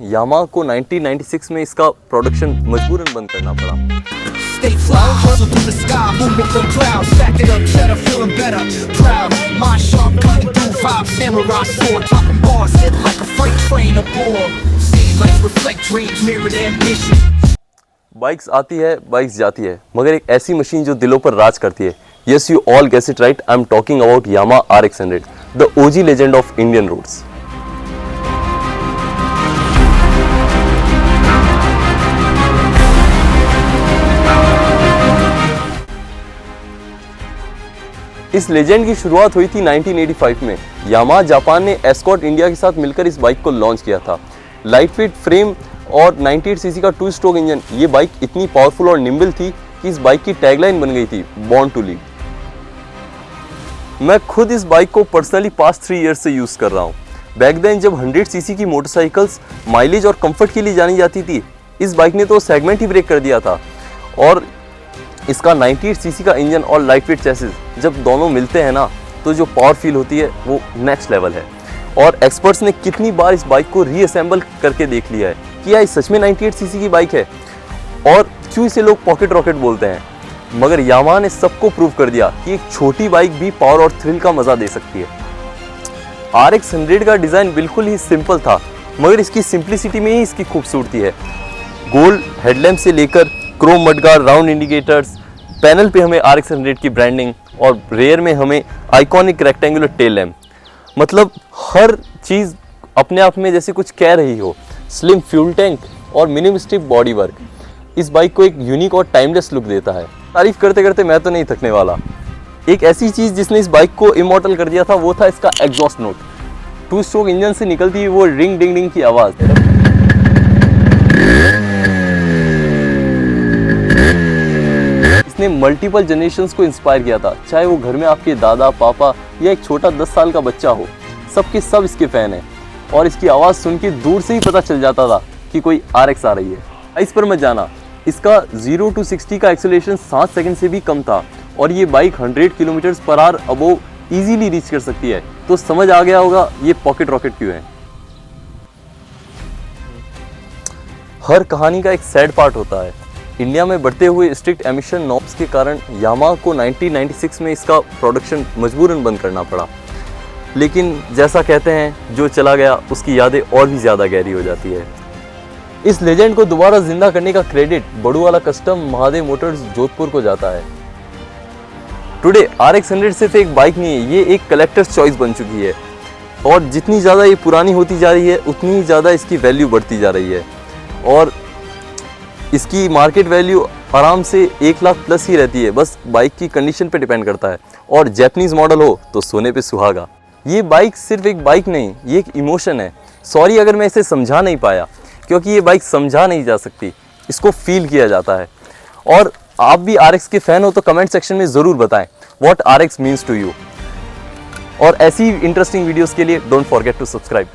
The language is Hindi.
यामाहा को 1996 में इसका प्रोडक्शन मजबूरन बंद करना पड़ा। Stay fly, hustle through the sky, moving from clouds, stack it up, cheddar, feeling better, proud, mind sharp, cutting through vibes, samurai sword, popping bars, hit like a freight train aboard, city lights reflect dreams, mirrored ambition. Bikes आती है, बाइक्स जाती है, मगर एक ऐसी मशीन जो दिलों पर राज करती है। Yes, you all guess it right. I'm talking about Yamaha RX100, the OG legend of Indian roads. इस लेजेंड की शुरुआत हुई थी 1985 में। यामाहा जापान ने एस्कॉर्ट इंडिया के साथ मिलकर इस बाइक को लॉन्च किया था। लाइट वेट फ्रेम और 98 सीसी का 2 स्ट्रोक इंजन, ये बाइक इतनी पावरफुल और निम्बल थी कि इस बाइक की टैगलाइन बन गई थी, बॉर्न टू लीड। मैं खुद इस बाइक को पर्सनली पास्ट 3 ईयर्स से यूज़ कर रहा हूँ। बैक देन जब 100 सीसी की मोटरसाइकिल्स माइलेज और कंफर्ट के लिए जानी जाती थी, इस बाइक ने तो सेगमेंट ही ब्रेक कर दिया था। और इसका 98 सीसी का इंजन और लाइट वेट चेसिस जब दोनों मिलते हैं ना, तो जो पावर फील होती है वो नेक्स्ट लेवल है। और एक्सपर्ट्स ने कितनी बार इस बाइक को रीअसेंबल करके देख लिया है कि यार सच में 98 सीसी की बाइक है, और क्यों इसे लोग पॉकेट रॉकेट बोलते हैं। मगर यामाहा ने सबको प्रूव कर दिया कि एक छोटी बाइक भी पावर और थ्रिल का मजा दे सकती है। RX100 का डिज़ाइन बिल्कुल ही सिंपल था, मगर इसकी सिंप्लिसिटी में ही इसकी खूबसूरती है। गोल्ड हेडलैम्प से लेकर Chrome mudguard, round indicators, panel पे हमें RX100 की ब्रांडिंग, और रेयर में हमें आइकॉनिक रेक्टेंगुलर टेल लैम्प। मतलब हर चीज़ अपने आप में जैसे कुछ कह रही हो। स्लिम फ्यूल टैंक और मिनिमलिस्टिक बॉडी वर्क इस बाइक को एक यूनिक और टाइमलेस लुक देता है। तारीफ करते करते मैं तो नहीं थकने वाला। एक ऐसी चीज़ जिसने इस बाइक को इमॉर्टल कर दिया था वो था इसका एग्जॉस्ट नोट। 2 स्ट्रोक इंजन से निकलती हुई वो रिंग डिंग डिंग की आवाज़। इसने मल्टीपल जनरेशंस को इंस्पायर किया था, चाहे वो घर में आपके दादा पापा या एक छोटा 10 साल का बच्चा हो, सबके सब इसके फ़ैन हैं। और इसकी आवाज़ सुन के दूर से ही पता चल जाता था कि कोई RX आ रही है। इस पर मत जाना, इसका 0 to 60 का एक्सेलरेशन 7 सेकंड से भी कम था, और ये bike 100 kilometre per hour above easily reach कर सकती है। तो समझ आ गया होगा ये पॉकेट रॉकेट क्यों है। हर कहानी का एक सैड पार्ट होता है। इंडिया में बढ़ते हुए स्ट्रिक्ट एमिशन नॉर्म्स के कारण यामाहा को 1996 में इसका प्रोडक्शन मजबूरन बंद करना पड़ा। लेकिन जैसा कहते हैं, जो चला गया उसकी यादें और भी ज़्यादा गहरी हो जाती है। इस लेजेंड को दोबारा जिंदा करने का credit Baduwala Custom Mahadev Motors Jodhpur को जाता है। टुडे RX100 सिर्फ एक बाइक नहीं है, ये एक कलेक्टर्स चॉइस बन चुकी है। और जितनी ज़्यादा ये पुरानी होती जा रही है, उतनी ही ज़्यादा इसकी वैल्यू बढ़ती जा रही है। और इसकी मार्केट वैल्यू आराम से 1 लाख प्लस ही रहती है, बस बाइक की कंडीशन पे डिपेंड करता है। और जैपनीज़ मॉडल हो तो सोने पे सुहागा। ये बाइक सिर्फ एक बाइक नहीं, ये एक इमोशन है। सॉरी अगर मैं इसे समझा नहीं पाया, क्योंकि ये बाइक समझा नहीं जा सकती, इसको फील किया जाता है। और आप भी RX के फ़ैन हो तो कमेंट सेक्शन में ज़रूर बताएं what RX means to you. और ऐसी इंटरेस्टिंग वीडियोस के लिए डोंट फॉरगेट टू सब्सक्राइब।